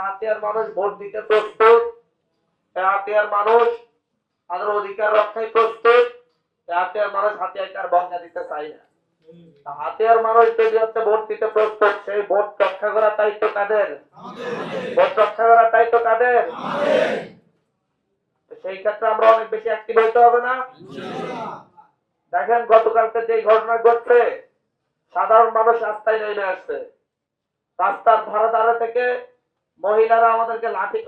হাতিয়ার মানুষ ভোট দিতে প্রস্তুত, হাতিয়ার মানুষ তাদের অধিকার রক্ষায় প্রস্তুত, হাতিয়ার মানুষ হাতিয়ার বন্ধ দিতে চায় না। হাতিয়ার মানুষ যদি হচ্ছে ভোট দিতে প্রস্তুত, সেই ভোট রক্ষা করার দায়িত্ব কাদের? ভোট রক্ষা করার দায়িত্ব কাদের? সেই ক্ষেত্রে আমরা অনেক বেশি অ্যাক্টিভ হইতে হবে না? দেখেন গতকালকে যে ঘটনা ঘটছে, সাধারণ মানুষ রাস্তায় নেমে আসছে, রাস্তার ধারে ধারে থেকে মহিলারা আমাদেরকে লাঠি,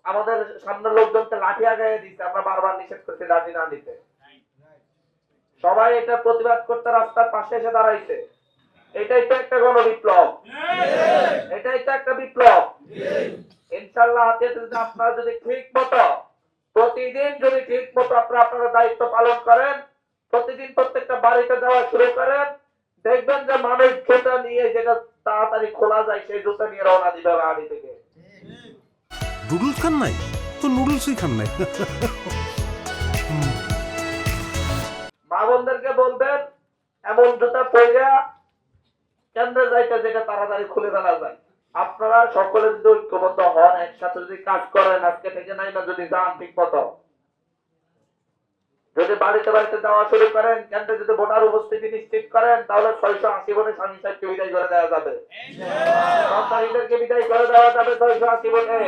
আমাদের সামনের লোকজনকে লাঠি আগায় দিচ্ছে। আমরা বারবার নিষেধ করছি লাঠি না দিতে। সবাই এটা প্রতিবাদ করতে রাস্তার পাশে এসে দাঁড়াইছে। এটাই তো একটা গণবিপ্লব, এটাই তো একটা বিপ্লব। ইনশাআল্লাহ আপনারা যদি ঠিক মতো প্রতিদিন যদি ঠিক মতো আপনারা দায়িত্ব পালন করেন, প্রতিদিন প্রত্যেকটা বাড়িতে যাওয়া শুরু করেন, দেখবেন যে মানুষ জুতা নিয়ে যেটা তাড়াতাড়ি খোলা যায় সেই জুতা নিয়ে রওনা দিবে বাড়ি থেকে। নুডলস খান নাই তো নুডলসই খান নাই। মা বোনদেরকে বলবেন এমন জুতা পরে কেন্দ্রে যাইতে যেটা তাড়াতাড়ি খুলে ফেলা যায়। আপনারা সকলে যদি ঐক্যবদ্ধ হন, একসাথে যদি কাজ করেন, আজকে থেকে নাই না যদি যান ঠিক মতো, যদি বাড়িতে বাড়িতে যাওয়া শুরু করেন, কেন্দ্রে যদি ভোটার উপস্থিতি নিশ্চিত করেন, তাহলে 680 ভোটে স্বামী সাহেবকে বিদায় করে দেওয়া যাবে, সন্তানীদেরকে বিদায় করে দেওয়া যাবে 680 ভোটে।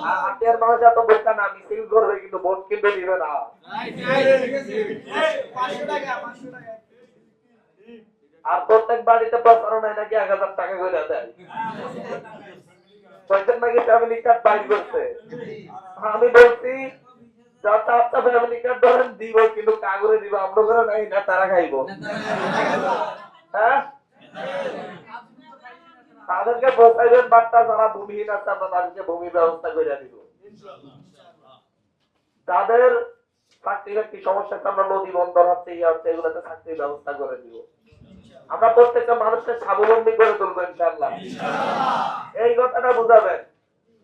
আর হাতিয়ার মানুষ এত বোকা না, মিছিল করবে কিন্তু ভোট কিন্তু দিবে না। আর প্রত্যেক বাড়িতে প্রচারণায় নাকি 1000 টাকা করে দেয়, কয়েকজন নাকি ফ্যামিলি কার্ড বাইর করছে। আমি বলছি যত আপনার ফ্যামিলি কার্ড ধরেন দিব, কিন্তু কাগজে দিব, আমরা করে নাই না তারা খাইবো। হ্যাঁ, তাদেরকে বোঝাইবেন বার্তা, যারা ভূমিহীন আছে আমরা তাদেরকে ভূমি ব্যবস্থা করে দিব। যাদের চাকরি বাকরি সমস্যা, আমরা নদী বন্দর হচ্ছে এগুলোতে চাকরির ব্যবস্থা করে দিব। আমরা প্রত্যেকটা মানুষকে স্বাবলম্বী করে তুলবো ইনশাআল্লাহ। এই কথাটা বুঝাবেন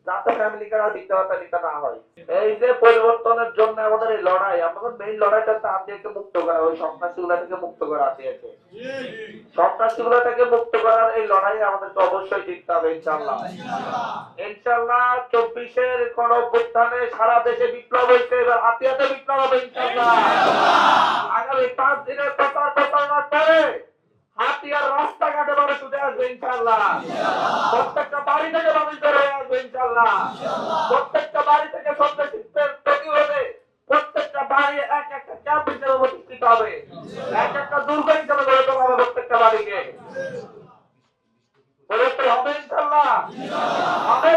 যাতে ফ্যামিলি কার্ড দিতে না হয়। এই যে পরিবর্তনের জন্য আমাদের এই লড়াই, আমাদের মেইন লড়াইটা হচ্ছে হাতিয়াকে মুক্ত করা, ওই সন্ত্রাসীগুলা থেকে মুক্ত করা। হাতিয়াকে সন্ত্রাসীগুলা থেকে মুক্ত করার এই লড়াই আমাদেরকে অবশ্যই জিততে হবে ইনশাআল্লাহ। ইনশাআল্লাহ 24-এর গণঅভ্যুত্থানে সারা দেশে বিপ্লব হয়েছে, এবার হাতিয়াতে বিপ্লব হবে ইনশাআল্লাহ। আগামী 5 দিনের প্রচারণার পরে হাতিয়ার রাস্তাঘাটে মানুষ উঠে আসবে ইনশাআল্লাহ। প্রত্যেকটা বাড়ি থেকে মানুষ বের হয়ে আসবে ইনশাআল্লাহ। প্রত্যেকটা বাড়ি থেকে সন্ত্রাসীদের প্রতিরোধে প্রত্যেকটা বাড়ি এক একটা ক্যাম্প হিসেবে প্রতিষ্ঠিত হবে, এক একটা দুর্গ হিসেবে গড়ে তোলা হবে প্রত্যেকটা বাড়িকে। হবে ইনশাআল্লাহ, হবে।